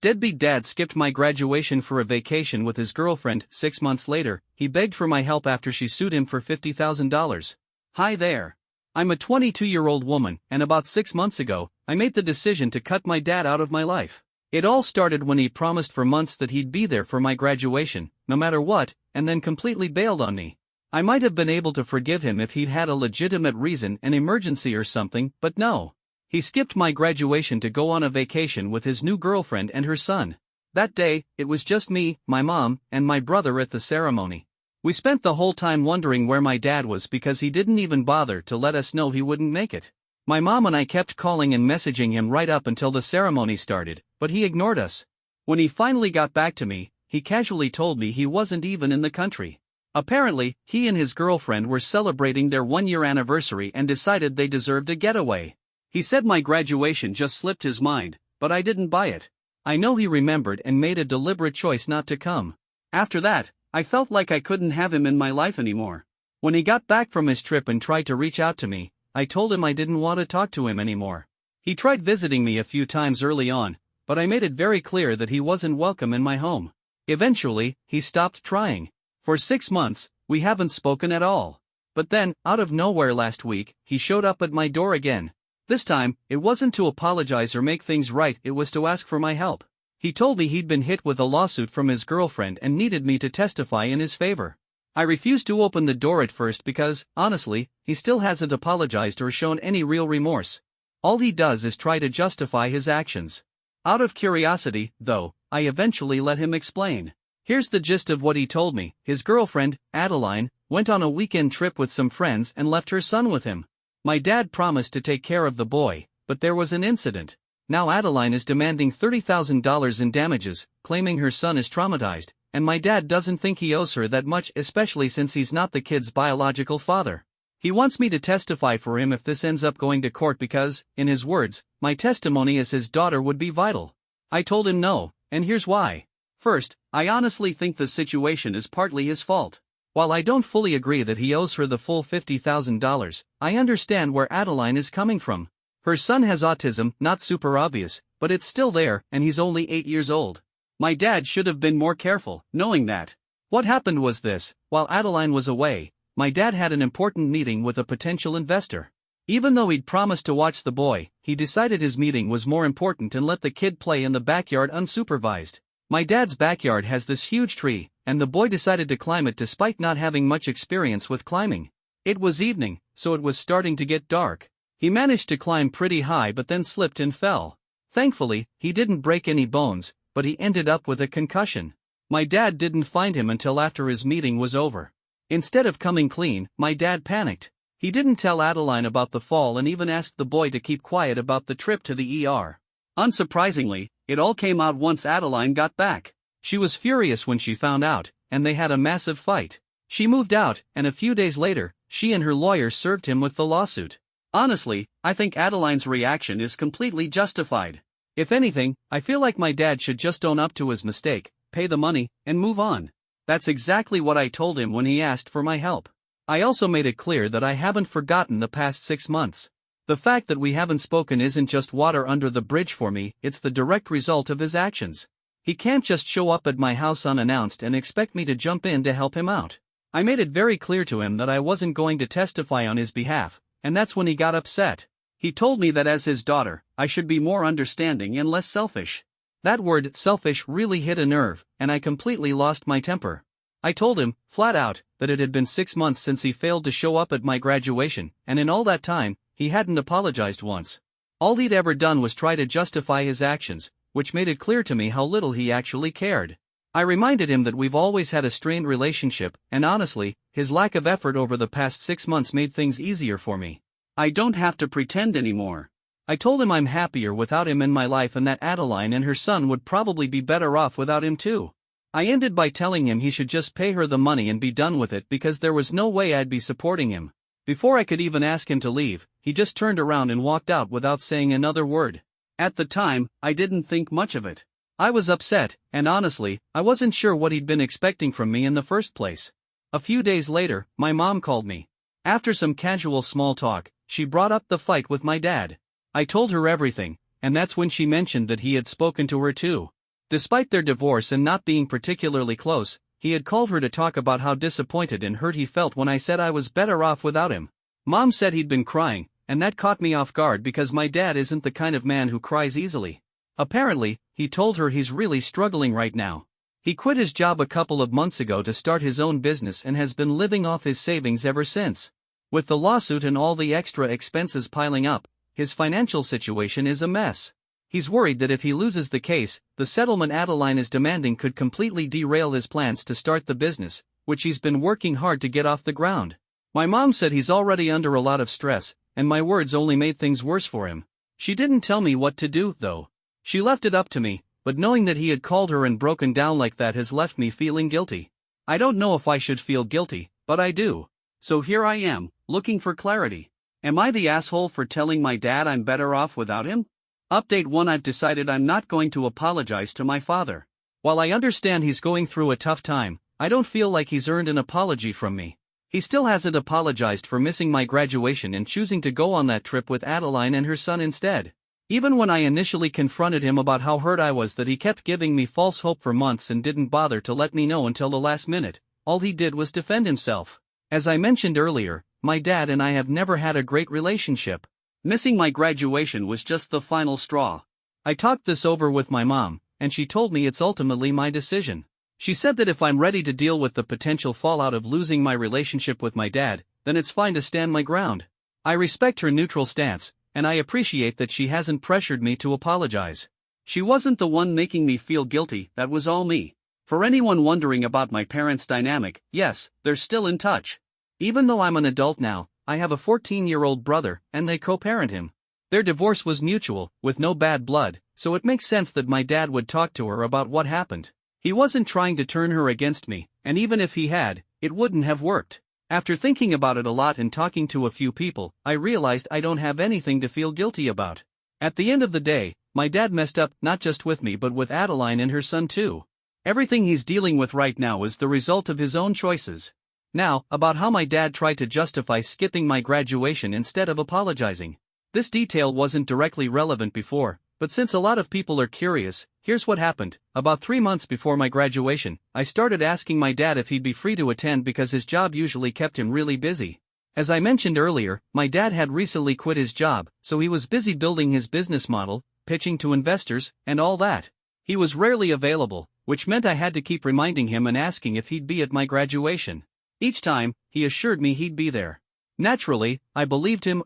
Deadbeat dad skipped my graduation for a vacation with his girlfriend. 6 months later, he begged for my help after she sued him for $50,000. Hi there. I'm a 22-year-old woman, and about 6 months ago, I made the decision to cut my dad out of my life. It all started when he promised for months that he'd be there for my graduation, no matter what, and then completely bailed on me. I might have been able to forgive him if he'd had a legitimate reason, an emergency or something, but no. He skipped my graduation to go on a vacation with his new girlfriend and her son. That day, it was just me, my mom, and my brother at the ceremony. We spent the whole time wondering where my dad was because he didn't even bother to let us know he wouldn't make it. My mom and I kept calling and messaging him right up until the ceremony started, but he ignored us. When he finally got back to me, he casually told me he wasn't even in the country. Apparently, he and his girlfriend were celebrating their 1-year anniversary and decided they deserved a getaway. He said my graduation just slipped his mind, but I didn't buy it. I know he remembered and made a deliberate choice not to come. After that, I felt like I couldn't have him in my life anymore. When he got back from his trip and tried to reach out to me, I told him I didn't want to talk to him anymore. He tried visiting me a few times early on, but I made it very clear that he wasn't welcome in my home. Eventually, he stopped trying. For 6 months, we haven't spoken at all. But then, out of nowhere last week, he showed up at my door again. This time, it wasn't to apologize or make things right, it was to ask for my help. He told me he'd been hit with a lawsuit from his girlfriend and needed me to testify in his favor. I refused to open the door at first because, honestly, he still hasn't apologized or shown any real remorse. All he does is try to justify his actions. Out of curiosity, though, I eventually let him explain. Here's the gist of what he told me. His girlfriend, Adeline, went on a weekend trip with some friends and left her son with him. My dad promised to take care of the boy, but there was an incident. Now Adeline is demanding $30,000 in damages, claiming her son is traumatized, and my dad doesn't think he owes her that much, especially since he's not the kid's biological father. He wants me to testify for him if this ends up going to court because, in his words, my testimony as his daughter would be vital. I told him no, and here's why. First, I honestly think the situation is partly his fault. While I don't fully agree that he owes her the full $50,000, I understand where Adeline is coming from. Her son has autism, not super obvious, but it's still there, and he's only 8 years old. My dad should have been more careful, knowing that. What happened was this: while Adeline was away, my dad had an important meeting with a potential investor. Even though he'd promised to watch the boy, he decided his meeting was more important and let the kid play in the backyard unsupervised. My dad's backyard has this huge tree, and the boy decided to climb it despite not having much experience with climbing. It was evening, so it was starting to get dark. He managed to climb pretty high but then slipped and fell. Thankfully, he didn't break any bones, but he ended up with a concussion. My dad didn't find him until after his meeting was over. Instead of coming clean, my dad panicked. He didn't tell Adeline about the fall and even asked the boy to keep quiet about the trip to the ER. Unsurprisingly, it all came out once Adeline got back. She was furious when she found out, and they had a massive fight. She moved out, and a few days later, she and her lawyer served him with the lawsuit. Honestly, I think Adeline's reaction is completely justified. If anything, I feel like my dad should just own up to his mistake, pay the money, and move on. That's exactly what I told him when he asked for my help. I also made it clear that I haven't forgotten the past 6 months. The fact that we haven't spoken isn't just water under the bridge for me, it's the direct result of his actions. He can't just show up at my house unannounced and expect me to jump in to help him out. I made it very clear to him that I wasn't going to testify on his behalf, and that's when he got upset. He told me that as his daughter, I should be more understanding and less selfish. That word, selfish, really hit a nerve, and I completely lost my temper. I told him, flat out, that it had been 6 months since he failed to show up at my graduation, and in all that time, he hadn't apologized once. All he'd ever done was try to justify his actions, which made it clear to me how little he actually cared. I reminded him that we've always had a strained relationship, and honestly, his lack of effort over the past 6 months made things easier for me. I don't have to pretend anymore. I told him I'm happier without him in my life and that Adeline and her son would probably be better off without him too. I ended by telling him he should just pay her the money and be done with it because there was no way I'd be supporting him. Before I could even ask him to leave, he just turned around and walked out without saying another word. At the time, I didn't think much of it. I was upset, and honestly, I wasn't sure what he'd been expecting from me in the first place. A few days later, my mom called me. After some casual small talk, she brought up the fight with my dad. I told her everything, and that's when she mentioned that he had spoken to her too. Despite their divorce and not being particularly close, he had called her to talk about how disappointed and hurt he felt when I said I was better off without him. Mom said he'd been crying, and that caught me off guard because my dad isn't the kind of man who cries easily. Apparently, he told her he's really struggling right now. He quit his job a couple of months ago to start his own business and has been living off his savings ever since. With the lawsuit and all the extra expenses piling up, his financial situation is a mess. He's worried that if he loses the case, the settlement Adeline is demanding could completely derail his plans to start the business, which he's been working hard to get off the ground. My mom said he's already under a lot of stress, and my words only made things worse for him. She didn't tell me what to do, though. She left it up to me, but knowing that he had called her and broken down like that has left me feeling guilty. I don't know if I should feel guilty, but I do. So here I am, looking for clarity. Am I the asshole for telling my dad I'm better off without him? Update 1: I've decided I'm not going to apologize to my father. While I understand he's going through a tough time, I don't feel like he's earned an apology from me. He still hasn't apologized for missing my graduation and choosing to go on that trip with Adeline and her son instead. Even when I initially confronted him about how hurt I was that he kept giving me false hope for months and didn't bother to let me know until the last minute, all he did was defend himself. As I mentioned earlier, my dad and I have never had a great relationship. Missing my graduation was just the final straw. I talked this over with my mom, and she told me it's ultimately my decision. She said that if I'm ready to deal with the potential fallout of losing my relationship with my dad, then it's fine to stand my ground. I respect her neutral stance, and I appreciate that she hasn't pressured me to apologize. She wasn't the one making me feel guilty, that was all me. For anyone wondering about my parents' dynamic, yes, they're still in touch. Even though I'm an adult now, I have a 14-year-old brother, and they co-parent him. Their divorce was mutual, with no bad blood, so it makes sense that my dad would talk to her about what happened. He wasn't trying to turn her against me, and even if he had, it wouldn't have worked. After thinking about it a lot and talking to a few people, I realized I don't have anything to feel guilty about. At the end of the day, my dad messed up not just with me but with Adeline and her son too. Everything he's dealing with right now is the result of his own choices. Now, about how my dad tried to justify skipping my graduation instead of apologizing. This detail wasn't directly relevant before, but since a lot of people are curious, here's what happened. About 3 months before my graduation, I started asking my dad if he'd be free to attend because his job usually kept him really busy. As I mentioned earlier, my dad had recently quit his job, so he was busy building his business model, pitching to investors, and all that. He was rarely available, which meant I had to keep reminding him and asking if he'd be at my graduation. Each time, he assured me he'd be there. Naturally, I believed him.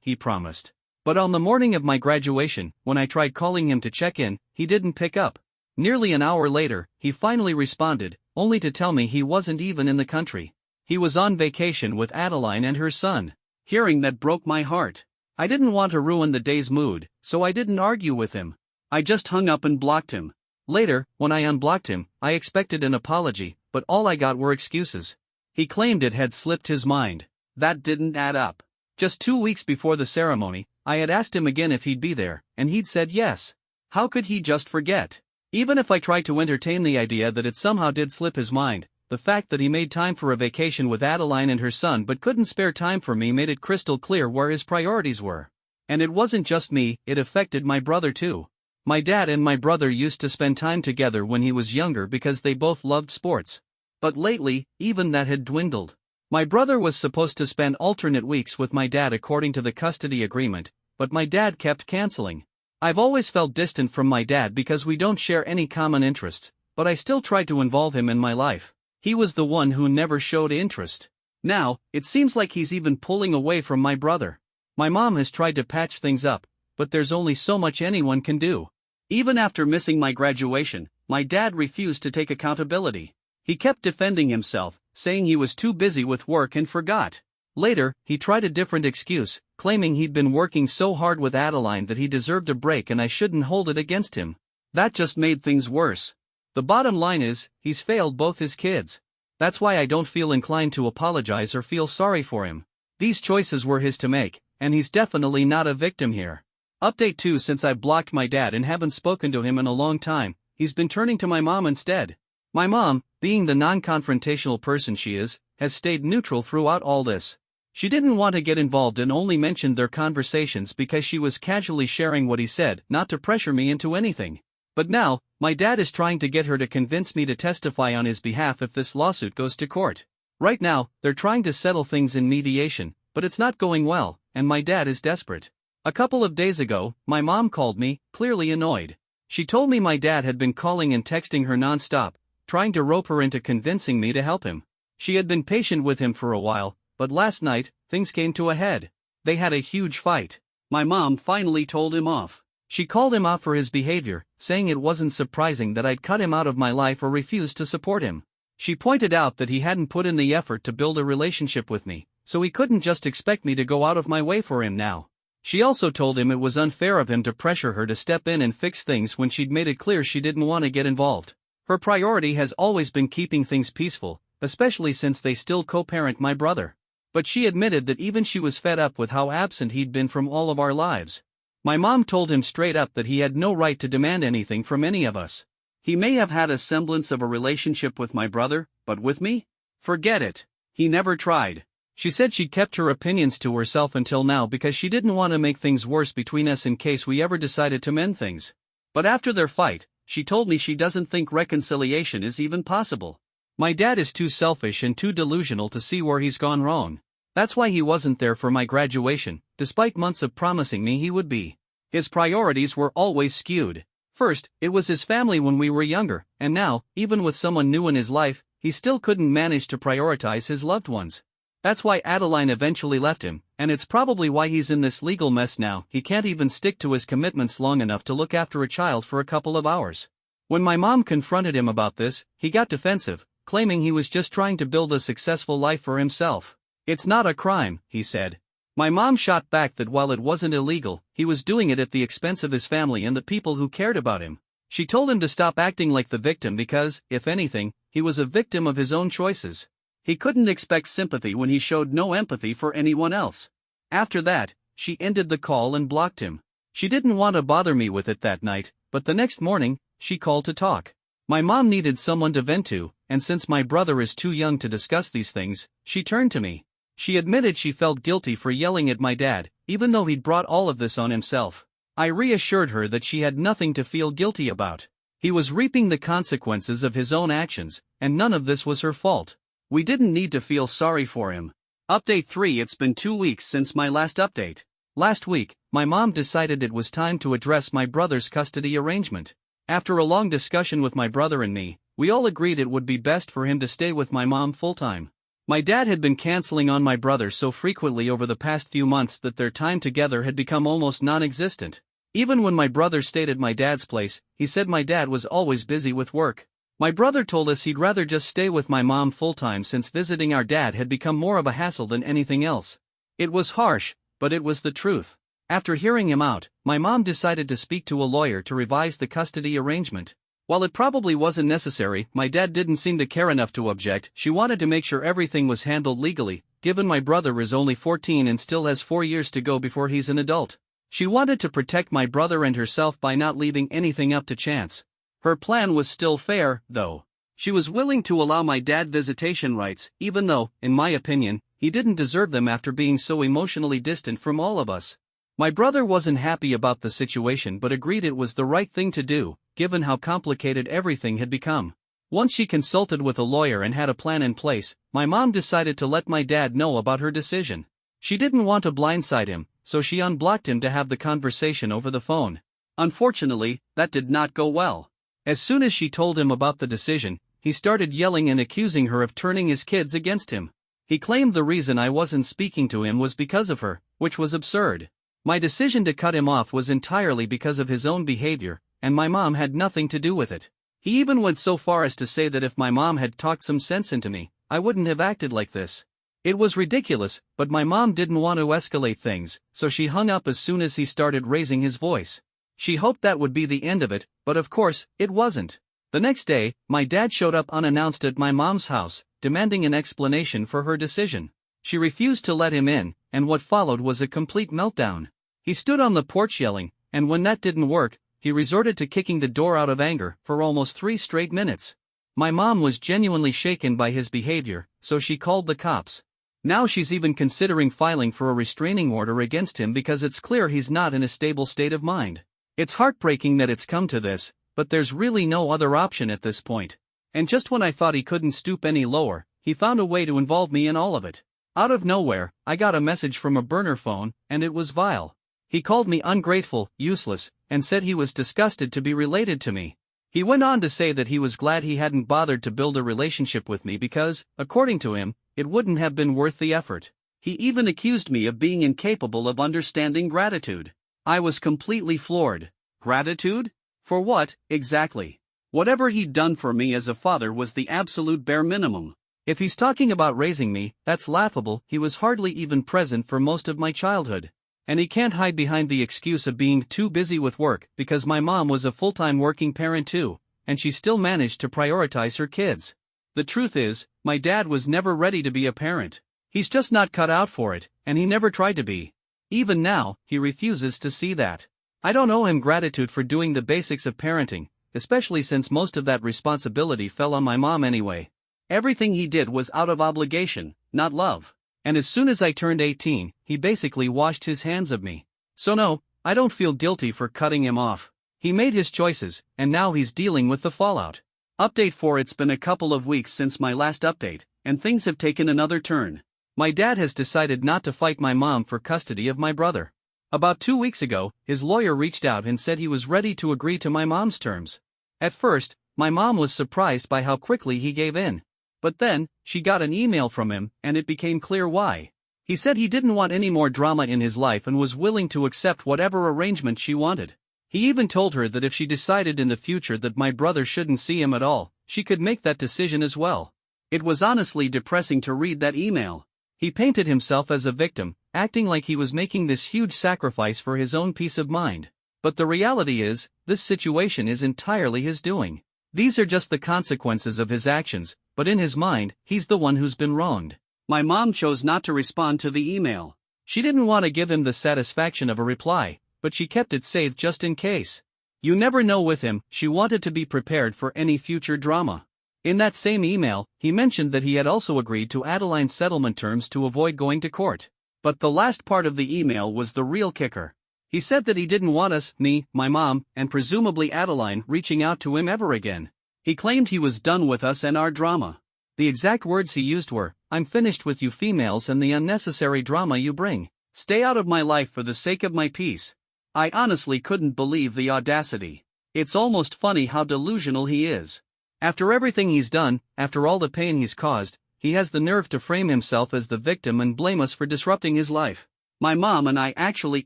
He promised. But on the morning of my graduation, when I tried calling him to check in, he didn't pick up. Nearly an hour later, he finally responded, only to tell me he wasn't even in the country. He was on vacation with Adeline and her son. Hearing that broke my heart. I didn't want to ruin the day's mood, so I didn't argue with him. I just hung up and blocked him. Later, when I unblocked him, I expected an apology, but all I got were excuses. He claimed it had slipped his mind. That didn't add up. Just 2 weeks before the ceremony, I had asked him again if he'd be there, and he'd said yes. How could he just forget? Even if I tried to entertain the idea that it somehow did slip his mind, the fact that he made time for a vacation with Adeline and her son but couldn't spare time for me made it crystal clear where his priorities were. And it wasn't just me, it affected my brother too. My dad and my brother used to spend time together when he was younger because they both loved sports. But lately, even that had dwindled. My brother was supposed to spend alternate weeks with my dad according to the custody agreement, but my dad kept canceling. I've always felt distant from my dad because we don't share any common interests, but I still tried to involve him in my life. He was the one who never showed interest. Now, it seems like he's even pulling away from my brother. My mom has tried to patch things up, but there's only so much anyone can do. Even after missing my graduation, my dad refused to take accountability. He kept defending himself, saying he was too busy with work and forgot. Later, he tried a different excuse, claiming he'd been working so hard with Adeline that he deserved a break and I shouldn't hold it against him. That just made things worse. The bottom line is, he's failed both his kids. That's why I don't feel inclined to apologize or feel sorry for him. These choices were his to make, and he's definitely not a victim here. Update 2: Since I blocked my dad and haven't spoken to him in a long time, he's been turning to my mom instead. My mom, being the non-confrontational person she is, has stayed neutral throughout all this. She didn't want to get involved and only mentioned their conversations because she was casually sharing what he said, not to pressure me into anything. But now, my dad is trying to get her to convince me to testify on his behalf if this lawsuit goes to court. Right now, they're trying to settle things in mediation, but it's not going well, and my dad is desperate. A couple of days ago, my mom called me, clearly annoyed. She told me my dad had been calling and texting her non-stop, trying to rope her into convincing me to help him. She had been patient with him for a while, but last night, things came to a head. They had a huge fight. My mom finally told him off. She called him out for his behavior, saying it wasn't surprising that I'd cut him out of my life or refused to support him. She pointed out that he hadn't put in the effort to build a relationship with me, so he couldn't just expect me to go out of my way for him now. She also told him it was unfair of him to pressure her to step in and fix things when she'd made it clear she didn't want to get involved. Her priority has always been keeping things peaceful, especially since they still co-parent my brother. But she admitted that even she was fed up with how absent he'd been from all of our lives. My mom told him straight up that he had no right to demand anything from any of us. He may have had a semblance of a relationship with my brother, but with me? Forget it. He never tried. She said she kept her opinions to herself until now because she didn't want to make things worse between us in case we ever decided to mend things. But after their fight, she told me she doesn't think reconciliation is even possible. My dad is too selfish and too delusional to see where he's gone wrong. That's why he wasn't there for my graduation, despite months of promising me he would be. His priorities were always skewed. First, it was his family when we were younger, and now, even with someone new in his life, he still couldn't manage to prioritize his loved ones. That's why Adeline eventually left him, and it's probably why he's in this legal mess now. He can't even stick to his commitments long enough to look after a child for a couple of hours. When my mom confronted him about this, he got defensive, claiming he was just trying to build a successful life for himself. It's not a crime, he said. My mom shot back that while it wasn't illegal, he was doing it at the expense of his family and the people who cared about him. She told him to stop acting like the victim because, if anything, he was a victim of his own choices. He couldn't expect sympathy when he showed no empathy for anyone else. After that, she ended the call and blocked him. She didn't want to bother me with it that night, but the next morning, she called to talk. My mom needed someone to vent to, and since my brother is too young to discuss these things, she turned to me. She admitted she felt guilty for yelling at my dad, even though he'd brought all of this on himself. I reassured her that she had nothing to feel guilty about. He was reaping the consequences of his own actions, and none of this was her fault. We didn't need to feel sorry for him. Update 3. It's been 2 weeks since my last update. Last week, my mom decided it was time to address my brother's custody arrangement. After a long discussion with my brother and me, we all agreed it would be best for him to stay with my mom full-time. My dad had been canceling on my brother so frequently over the past few months that their time together had become almost non-existent. Even when my brother stayed at my dad's place, he said my dad was always busy with work. My brother told us he'd rather just stay with my mom full-time since visiting our dad had become more of a hassle than anything else. It was harsh, but it was the truth. After hearing him out, my mom decided to speak to a lawyer to revise the custody arrangement. While it probably wasn't necessary, my dad didn't seem to care enough to object. She wanted to make sure everything was handled legally, given my brother is only 14 and still has 4 years to go before he's an adult. She wanted to protect my brother and herself by not leaving anything up to chance. Her plan was still fair, though. She was willing to allow my dad visitation rights, even though, in my opinion, he didn't deserve them after being so emotionally distant from all of us. My brother wasn't happy about the situation but agreed it was the right thing to do, given how complicated everything had become. Once she consulted with a lawyer and had a plan in place, my mom decided to let my dad know about her decision. She didn't want to blindside him, so she unblocked him to have the conversation over the phone. Unfortunately, that did not go well. As soon as she told him about the decision, he started yelling and accusing her of turning his kids against him. He claimed the reason I wasn't speaking to him was because of her, which was absurd. My decision to cut him off was entirely because of his own behavior, and my mom had nothing to do with it. He even went so far as to say that if my mom had talked some sense into me, I wouldn't have acted like this. It was ridiculous, but my mom didn't want to escalate things, so she hung up as soon as he started raising his voice. She hoped that would be the end of it, but of course, it wasn't. The next day, my dad showed up unannounced at my mom's house, demanding an explanation for her decision. She refused to let him in, and what followed was a complete meltdown. He stood on the porch yelling, and when that didn't work, he resorted to kicking the door out of anger for almost 3 straight minutes. My mom was genuinely shaken by his behavior, so she called the cops. Now she's even considering filing for a restraining order against him because it's clear he's not in a stable state of mind. It's heartbreaking that it's come to this, but there's really no other option at this point. And just when I thought he couldn't stoop any lower, he found a way to involve me in all of it. Out of nowhere, I got a message from a burner phone, and it was vile. He called me ungrateful, useless, and said he was disgusted to be related to me. He went on to say that he was glad he hadn't bothered to build a relationship with me because, according to him, it wouldn't have been worth the effort. He even accused me of being incapable of understanding gratitude. I was completely floored. Gratitude? For what, exactly? Whatever he'd done for me as a father was the absolute bare minimum. If he's talking about raising me, that's laughable. He was hardly even present for most of my childhood. And he can't hide behind the excuse of being too busy with work because my mom was a full-time working parent too, and she still managed to prioritize her kids. The truth is, my dad was never ready to be a parent. He's just not cut out for it, and he never tried to be. Even now, he refuses to see that. I don't owe him gratitude for doing the basics of parenting, especially since most of that responsibility fell on my mom anyway. Everything he did was out of obligation, not love. And as soon as I turned 18, he basically washed his hands of me. So no, I don't feel guilty for cutting him off. He made his choices, and now he's dealing with the fallout. Update 4. It's been a couple of weeks since my last update, and things have taken another turn. My dad has decided not to fight my mom for custody of my brother. About 2 weeks ago, his lawyer reached out and said he was ready to agree to my mom's terms. At first, my mom was surprised by how quickly he gave in. But then, she got an email from him, and it became clear why. He said he didn't want any more drama in his life and was willing to accept whatever arrangement she wanted. He even told her that if she decided in the future that my brother shouldn't see him at all, she could make that decision as well. It was honestly depressing to read that email. He painted himself as a victim, acting like he was making this huge sacrifice for his own peace of mind. But the reality is, this situation is entirely his doing. These are just the consequences of his actions, but in his mind, he's the one who's been wronged. My mom chose not to respond to the email. She didn't want to give him the satisfaction of a reply, but she kept it saved just in case. You never know with him, she wanted to be prepared for any future drama. In that same email, he mentioned that he had also agreed to Adeline's settlement terms to avoid going to court. But the last part of the email was the real kicker. He said that he didn't want us, me, my mom, and presumably Adeline, reaching out to him ever again. He claimed he was done with us and our drama. The exact words he used were, "I'm finished with you females and the unnecessary drama you bring. Stay out of my life for the sake of my peace." I honestly couldn't believe the audacity. It's almost funny how delusional he is. After everything he's done, after all the pain he's caused, he has the nerve to frame himself as the victim and blame us for disrupting his life. My mom and I actually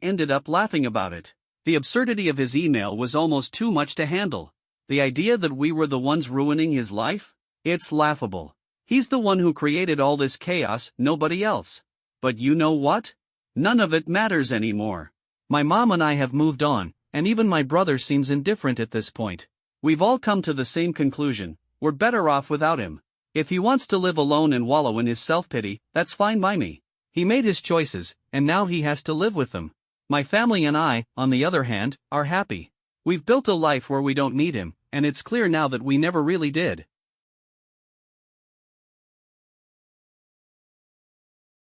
ended up laughing about it. The absurdity of his email was almost too much to handle. The idea that we were the ones ruining his life? It's laughable. He's the one who created all this chaos, nobody else. But you know what? None of it matters anymore. My mom and I have moved on, and even my brother seems indifferent at this point. We've all come to the same conclusion: we're better off without him. If he wants to live alone and wallow in his self-pity, that's fine by me. He made his choices, and now he has to live with them. My family and I, on the other hand, are happy. We've built a life where we don't need him, and it's clear now that we never really did.